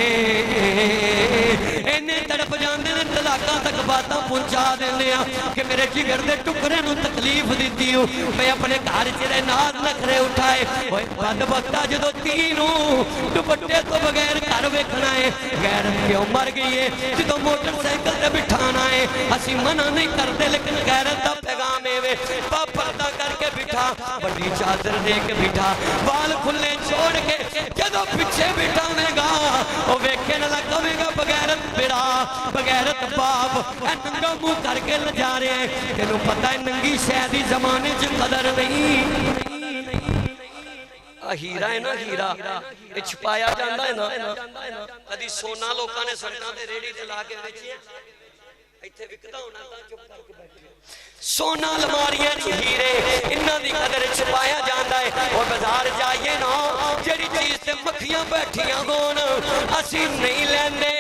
انہیں تڑپ جاندے نے طلاقہ تک باتاں پہنچا دینے کہ میرے جگر دے ٹکرے نو تکلیف دیتی ہوں میں اپنے گھر چرے ناز نکھرے اٹھائے بد بکتا جدو تینوں دوپٹے تو بغیر گھر ویکھنا ہے غیرت کیوں مر گئی ہے جدو موٹر سائیکل تے بٹھانا ہے اسی منع نہیں کرتے لیکن غیرت دا پیغام ہے پردہ کر کے بٹھا بڑی چادر دے کے بٹھا بال کھلے چھوڑ کے جدو پیچھے بٹھانے گا وہ ویکھے نہ لگے گا بغیرت بیڑا بغیرت باپ اے ننگا منہ کر کے لجا رہے ہیں تینوں پتہ ہے ننگی شہدی زمانے چ قدر نہیں ہیرا ہے نا ہیرا یہ چھپایا جاندہ ہے نا کدی سونا لوکاں نے سڑکاں تے ریڑی تے لا کے بیچی ہے ایتھے وکدا ہونا تا چپ کر کے بیٹھے سونا الماریاں چ ہیرے انہاں دی قدر چھپایا جاندہ ہے اور بازار جائیے نا جڑی چیز تے مکھیاں بیٹھیاں ہون اسی نہیں لیندے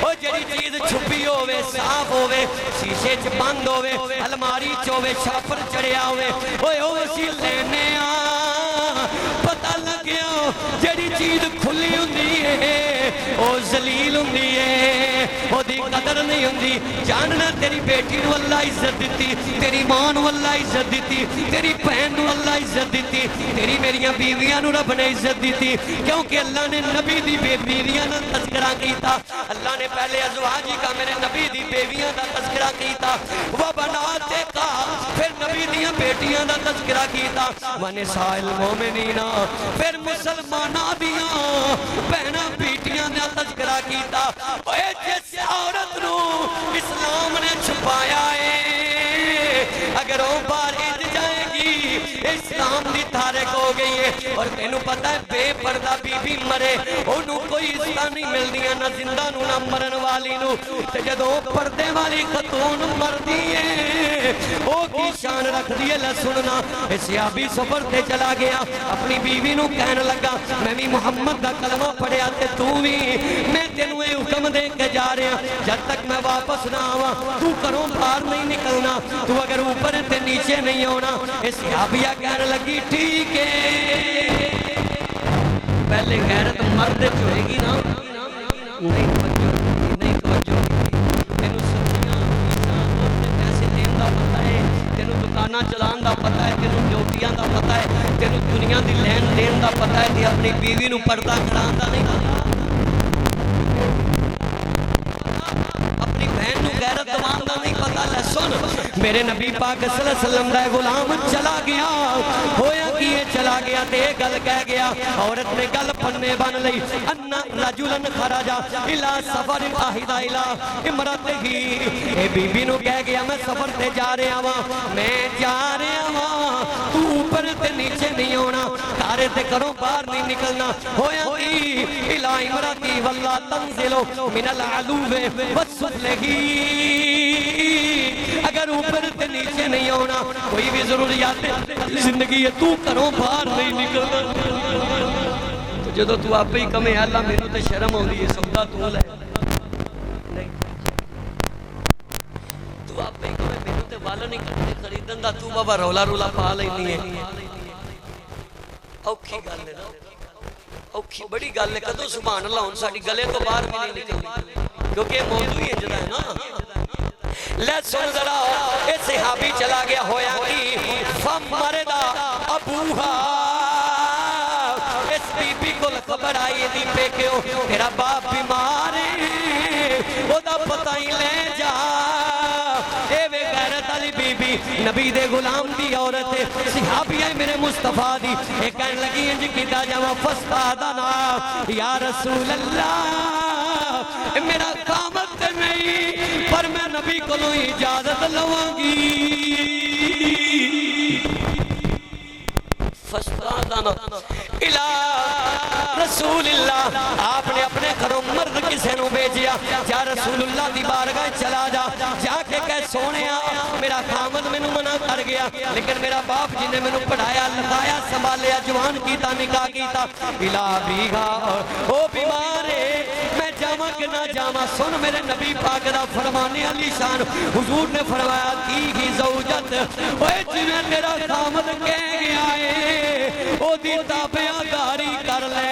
اور جڑی چیز چھپی ہوئے صاف ہوئے شیشے چ بند ہوئے الماری چ ہوئے شاپر چڑھیا ہوئے اوہ اسی لینے پتہ لگ یزید کھلی ہوندی ہے او ذلیل ہوندی ہے او دی قدر نہیں ہوندی جاننا تیری بیٹی نو اللہ عزت دیتی تیری ماں نو اللہ عزت دیتی تیری بہن نو اللہ عزت دیتی تیری میریاں بیویاں نو رب نے عزت دیتی کیونکہ اللہ نے نبی دی بیویاں نال تذکرہ کیتا اللہ نے پہلے ازواجی کا میرے نبی دی بیویاں دا تذکرہ کیتا وبناتِ کا پھر نبی دیاں بیٹیاں دا تذکرہ کیتا ونساء المومنین پھر مسلمانہ دیاں بہناں بیٹیاں دا تذکرہ کیتا اے جس عورت نو اسلام نے چھپایا ہے اگر وہ باہر جائے گی اسلام دی تارک ہو گئی ہے اور تینوں پتہ ہے بے پردہ بی بی مرے انہوں کوئی عزت نہیں مل دیا نہ زندہ نو نہ مرن والی نو تے جدوں پردے والی خاتون مر دی ہے او کی شان رکھ دی ہے لے سننا صحابی سفر تے چلا گیا اپنی بیوی نو کہنے لگا میں بھی محمد دا کلمہ پڑھیا تے تو بھی میں تینوں اے حکم دے کے جا رہا جب تک میں واپس نہ آواں تو کروں باہر نہیں نکلنا تو اگر اوپر تے نیچے نہیں ہونا صحابیہ کہنے لگی ٹھیک ہے پہلے غیرت مرد چھوڑے گی نا نہیں توجہ تینوں سبزیاں پیسے دین دا پتہ ہے تینوں دکانہ چلان دا پتہ ہے تینوں جوتیاں دا پتہ ہے تینوں دنیا دی لین دین دا پتہ ہے تے اپنی بیوی نو پردہ کران دا نہیں پتہ اپنی بہن نو غیرت دوان دا نہیں پتہ لے سن میرے نبی پاک صلی اللہ علیہ وسلم دا غلام چلا گیا ہویا کہ یہ چلا گیا تے گل کہہ گیا عورت نے گل پھنے بن لئی انا رجلن خرجا الى سفر واحد الى امرته اے بی بی نو کہہ گیا میں سفر تے جا رہا ہاں میں جا رہا ہاں تو اوپر تے نیچے نہیں ہونا تارے تے کروں باہر نہیں نکلنا ہویا کہ الى امرته والله تنزل من العلو والسفل اگر اوپر تے نیچے نہیں ہونا کوئی بھی ضروریات زندگی ہے تو کروں باہر نہیں نکلنا تو جدو تو آپ ہی کمیں اللہ میرے تے شرم ہوندی ہے سودا تو لے نہیں تو آپ ہی کمیں میرے تے والا نہیں کرتے خریدن دا تو بابا رولا رولا پا لینی ہے اوکھی گل ہے نا اوکھی بڑی گل ہے کدو سبحان اللہ ہن ساڈی گلے تو باہر بھی نہیں نکلدی کیونکہ یہ موضوع ہی انجدا ہے نا لے سن ذرا اے صحابی چلا گیا ہویا کی فمردا ابوہا اس بی بی کو خبر آئی دی پہ کیوں تیرا باپ بیمار ہے وہ دا پتہ ہی لے جا اے وے غیرت علی بی بی نبی دے غلام دی عورت ہے صحابی ہے میرے مصطفیٰ دی ایک کہنے لگی انج کیتا جاوا فستادنا یا رسول اللہ میرا قامت نہیں پر میں نبی کو لوں اجازت لوں گی فستادنا الہ رسول اللہ آپ نے اپنے گھروں مرد کسے نو بھیجیا یا رسول اللہ دی بارگاہ چلا جا کے کہے سونیا میرا خامد میں منع کر گیا لیکن میرا باپ جنہیں میں پڑھایا لگایا سنبھالیا جوان کیتا نکاح کیتا الہ بیگا او بیمار ہے میں جامع کہ نہ جامع سن میرے نبی پاک دا فرمانے علی شان حضور نے فرمایا کی زوجت اوے جنہیں تیرا خامد کہہ گیا ہے او دی تابعہ داری کر لے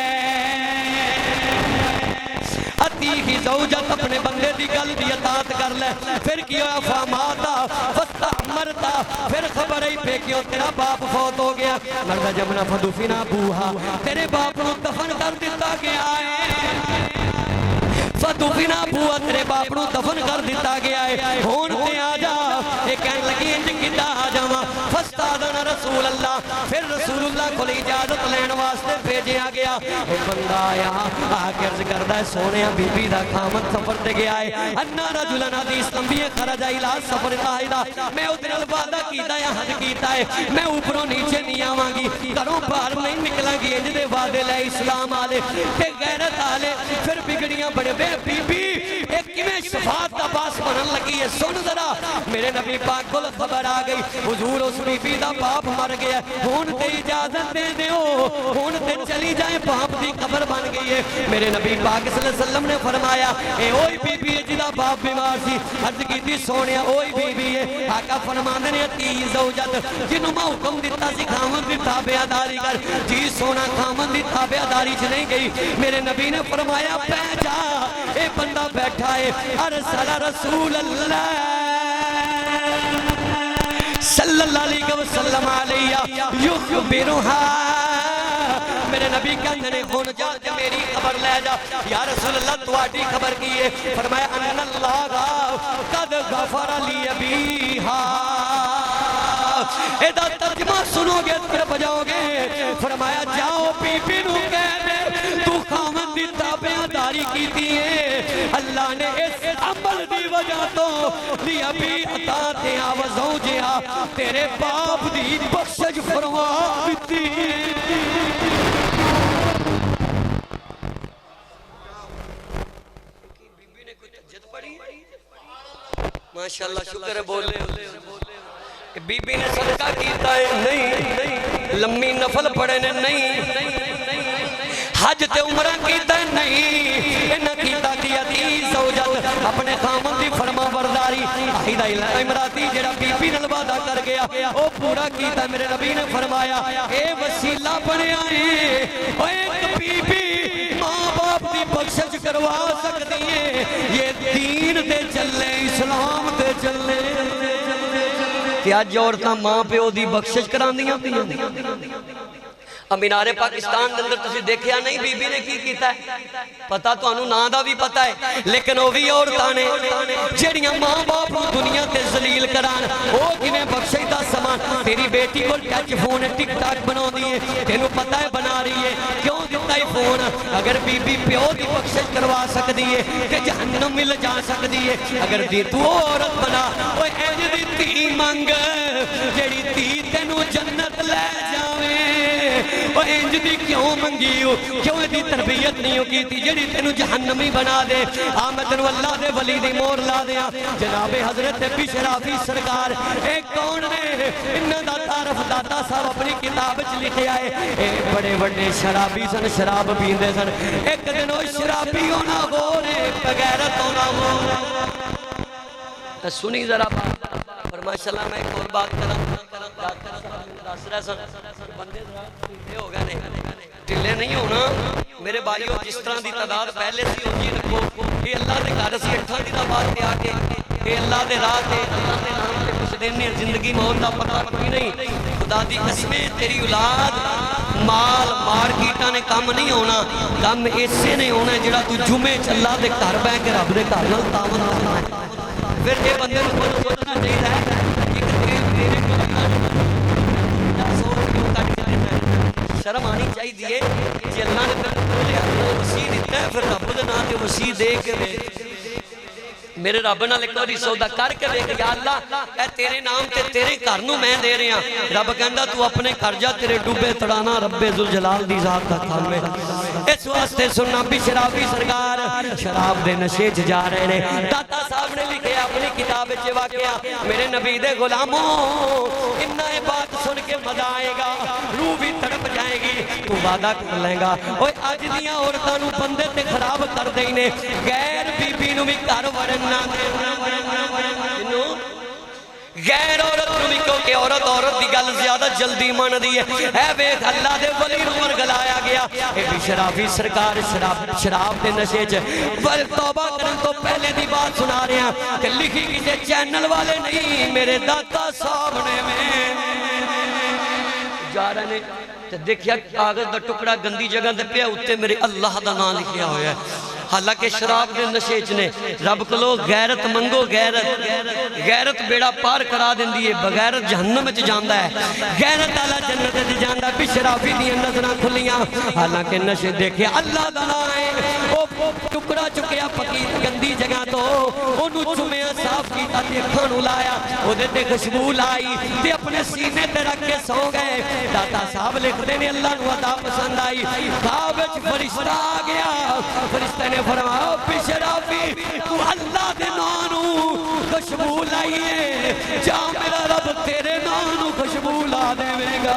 اتیہی زوجت اپنے بندے دی گل دی اطاعت کر لے پھر کیا فاماتا فستعمرتا پھر خبر ہی پہ کیوں تیرا باپ فوت ہو گیا مردہ جمنا فدفنا بوہا تیرے باپ نو دفن کر دیتا گیا ہے فدفنا بوہا تیرے باپ نو دفن کر دیتا گیا ہے ہون تے آجا ایک کہنے لگی انج کتا آجا ماں فستادنا رسول اللہ پھر رسول اللہ کو اجازت لین واسطے بھیجیا گیا ایک بندہ آیا آکے عرض کردہ ہے سونے بی بی دا خامت سفر دے گیا ہے انا رجلن حدیث لمبی خرج الہ سفر قائدہ میں ادھر البادہ کیتا یا حد کیتا ہے میں اوپروں نیچے نہیں آواں گی کروں باہر نہیں نکلاں گی انج دے وعدے لے اسلام آلے کہ غیرت آلے پھر بگڑیاں بڑے بے بی بی ایک کمیں شفاعت کا باس بنن لگی ہے سن ذرا میرے نبی پاک کو خبر آ گئی حضور اس بی بی دا باپ مر گیا ہون تے اجازت دے دیو ہون تے چلی جائیں باپ دی قبر بن گئی ہے میرے نبی پاک صلی اللہ علیہ وسلم نے فرمایا اے اوہی بی بی ہے جدا باپ بیمار سی عرض کی تھی سونیا اوہی بی بی ہے آقا فرماندے نے تی زوجت جنہوں میں حکم دیتا سی خامن دی تابعداری کر جی سونا خامن دی تابعداری چ نہیں گئی میرے نبی نے فرمایا پہ جا اے بندہ بیٹھا ہے ارسل رسول اللہ صلی اللہ علیہ وسلم علیہ یخبرها میرے نبی کہتے ہیں خون جا جا میری خبر لے جا یا رسول اللہ تو آٹی خبر کی ہے فرمایا ان اللہ قد غفر لی ابیہا ایدہ ترجمہ سنو گے پھر بجاؤ گے فرمایا جاؤ پی پی نو کہہ دے تو خامن دی تابعداری کی دیئے اللہ نے اس عمل دی وجہ تو لی ابی عطا دیا وزوجیا تیرے باپ دی بخشش فرما دیتی ماشاءاللہ شکر ہے بولے بی بی نے صدقہ کیتا ہے نہیں لمبی نفل پڑھے نے نہیں حج تے عمرہ کیتا ہے نہیں انہ کیتا کیا دی زوجت اپنے خامن دی فرما برداری آہیدہ امراتی جڑا بی بی نلوادہ کر گیا او پورا کیتا ہے میرے نبی نے فرمایا اے وسیلہ بنے آئے او ایک بی بی ماں باپ دی بخشش کروا سکتی ہے یہ دین دے چلے اسلام دے چلے کہ آج عورتاں ماں پہ او دی بخشش کران دیاں امینار پاکستان اندر تسی دیکھیا نہیں بی بی نے کی کیتا ہے پتا تو انہوں نا دا بھی پتا ہے لیکن وہ بھی عورتاں نے جڑیاں ماں باپ دنیا تے ذلیل کران او جنہیں بخشش دا سامان تیری بیٹی کو ٹچ فون ٹک ٹاک بنا دیئے تینوں پتا ہے بنا رہی ہے کیوں دیتا ہے فون اگر بی بی پیو دی بخشش کروا سکتی ہے کہ جہنم مل جا سکتی ہے اگر دی تو عورت بنا وہ اینج دی تی منگ جڑی تی تینوں جنت لے جاویں وہ انج دی کیوں منگی ہو کیوں دی تربیت نہیں ہو کی تھی جڑی تینوں جہنمی بنا دے آمدن واللہ دے ولی دی مور لا دیا جناب حضرت بشرافی سرکار ایک کون نے انہاں دا تعارف داتا صاحب اپنی کتاب وچ لکھے آئے اے بڑے بڑے شرابی سن شراب پیندے سن ایک دن وہ شرابی ہونا ہو رہے بغیرت ہونا ہو سنی ذرا پر ماشاءاللہ میں ایک اور بات کروں بندے ہو گئے ٹلے نہیں ہونا میرے بھائیو جس طرح دی تعداد پہلے سی ہو جی رکھو یہ اللہ دے گھر سی اٹھا دی دا بات پہ آکے یہ اللہ دے راہ دے اللہ دے نام دے کچھ دن نے زندگی موت دا پتہ کوئی نہیں خدا دی قسمیں تیری اولاد مال مارکیٹاں نے کم نہیں ہونا کم ایسے نہیں ہونا جڑا تو جمعے چلا دے گھر بہ کے رب دے گھر نال تعاون کرنا ہے پھر یہ بندے کو سوچنا چاہیے ہے کہ تیرے کو شرم آنی چاہیے دیئے کہ اللہ نے وسیع دیتا ہے پھر رب دے نام تے وسیع دے کے میرے رب نال ایک واری سودا کر کے دیکھ یا اللہ اے تیرے نام تے تیرے گھر نوں میں دے رہا رب کہندا تو اپنے گھر جا تیرے ڈوبے تڑانا رب ذوالجلال دی ذات دا کام ہے اس واسطے سننا بھی شرابی سرکار شراب دے نشے چ جا رہے نے داتا صاحب نے لکھے اپنی کتاب وچ واقعہ میرے نبی دے غلاموں انہاں اے بات سن کے مزہ آئے گا روح بھی تڑپ جائے گی تو وعدہ کر لے گا اوے اج دیاں عورتاں نوں بندے تے خراب کر دئی نے غیر بی بی نوں بھی گھر وڑن غیر عورت نو بھی کیونکہ عورت دی گل زیادہ جلدی مان دی ہے اے ویکھ اللہ دے ولی نوں ورگلایا گیا اے بھی شرافی سرکار شراب دے نشے چ ول توبہ کرن تو پہلے دی بات سنا رہے ہیں کہ لکھی کسی چینل والے نہیں میرے داتا صاحب نے میں جا رہے نے تے دیکھیا کاغذ دا ٹکڑا گندی جگہ تے پیا اوتے میرے اللہ دا نام لکھیا ہویا ہے حالانکہ شراب دے نشے چ نے رب کولو غیرت منگو غیرت بیڑا پار کرا دیندی ہے بغیرت جہنم وچ جاندا ہے غیرت والا جنت وچ جاندا ہے شرابی دی نظراں کھلیاں حالانکہ نشے دیکھے اللہ دا نام ہے او ٹکڑا چکیا پکی گندی جگہ تو اونوں چومیا صاف کیتا تے اکھاں نوں لایا او دے تے خوشبو لائی تے اپنے سینے تے رکھ کے سو گئے داتا صاحب لکھدے نے اللہ نوں عطا پسند آئی خواب وچ فرشتہ آ گیا فرشتے نے فرمایا بشرافی تو اللہ دے نانو خوشبو لائیے جا میرا رب تیرے نانو خوشبو لا دے گا